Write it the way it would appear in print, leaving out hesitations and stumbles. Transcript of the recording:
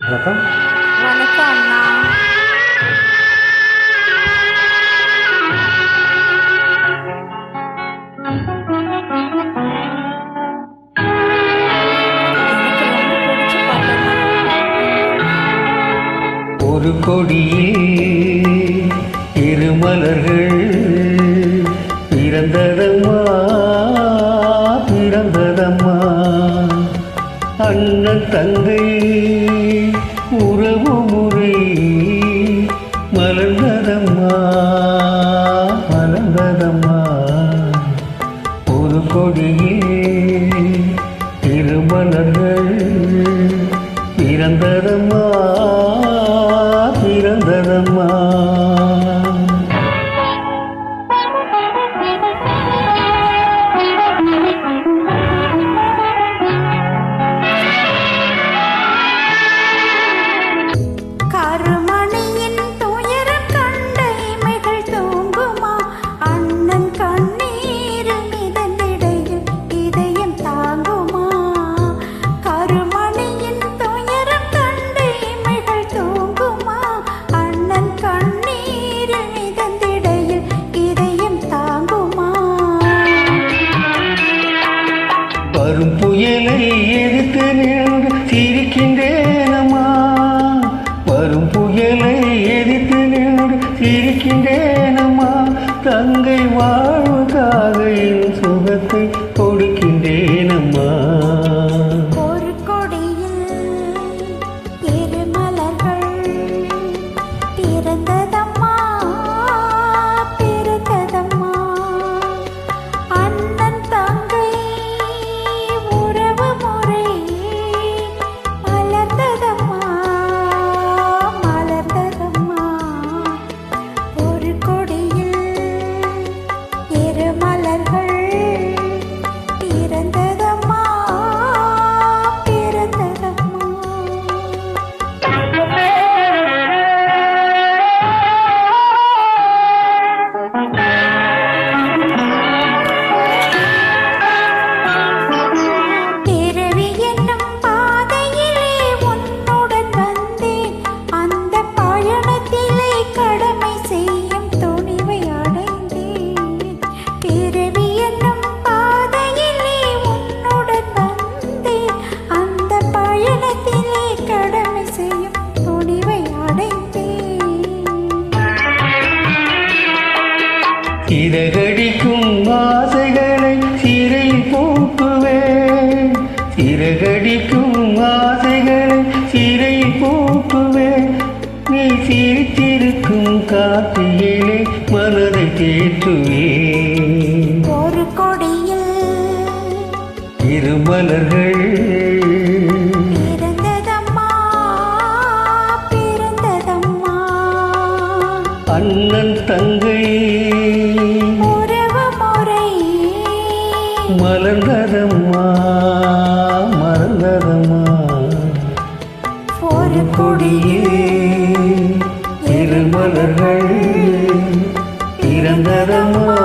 வணக்கம். வணக்கம் அண்ணா. எனக்கு ரொம்ப பிடிச்ச பாட்டுண்ணா. ஒரு கொடியில் இரு மலர்கள் பிறந்ததம்மா, பிறந்ததம்மா. அண்ணன் தங்கை உறவு முறை மலர்ந்ததம்மா, மலர்ந்ததம்மா. ஒரு கொடியில் இரு மலர்கள் பிறந்ததம்மா, பிறந்ததம்மா. கருமணியின் துயரம் கண்ட இமைகள் தூங்குமா? அண்ணன் கண்ணீர் மிதந்திடையில் இதயம் தாங்குமா? கருமணியின் துயரம் கண்ட இமைகள் தூங்குமா? அண்ணன் கண்ணீர் மிதந்திடையில் இதயம் தாங்குமா? வரும் புயலை எதிர்த்து நின்று சிரிக்கின்றேனம்மா, வரும் புயலை எதிர்த்து நின்று சிரிக்கின்றேனம்மா. தங்கை வாழ்வுக்காக என் சுகத்தை கொடுக்கின்றேனம்மா. ஒரு கொடியில் இரு மலர்கள் பிறந்ததம்மா, பிறந்ததம்மா. அண்ணன் தங்கை உறவு முறை மலர்ந்ததம்மா, மலர்ந்ததம்மா. ஒரு கொடியில் இரு மலர்கள் பிறந்ததம்மா, பிறந்ததம்மா. பிறவி என்னும் பாதையிலே உன்னுடன் வந்தேன். அந்த பயணத்திலே கடமை செய்யும் துணிவை அடைந்தேன். பிறவி என்னும் பாதையிலே உன்னுடன் வந்தேன். அந்த பயணத்திலே கடமை செய்யும் துணிவை அடைந்தேன். சிறகடிக்கும் ஆசைகளை சிறையில் பூட்டுவேன், சிறகடிக்கும் ஆசைகளை சிறையில் பூட்டுவேன். நீ சிரித்திருக்கும் காத்தியிலே மனதை தேற்றுவேன். ஒரு கொடியில் இரு மலர்கள் பிறந்ததம்மா, பிறந்ததம்மா. அண்ணன் தங்கை உறவு முறை மலர்ந்ததம்மா, மலர்ந்ததம்மா. ஒரு கொடியே இரு மலர்கள் பிறந்ததம்மா,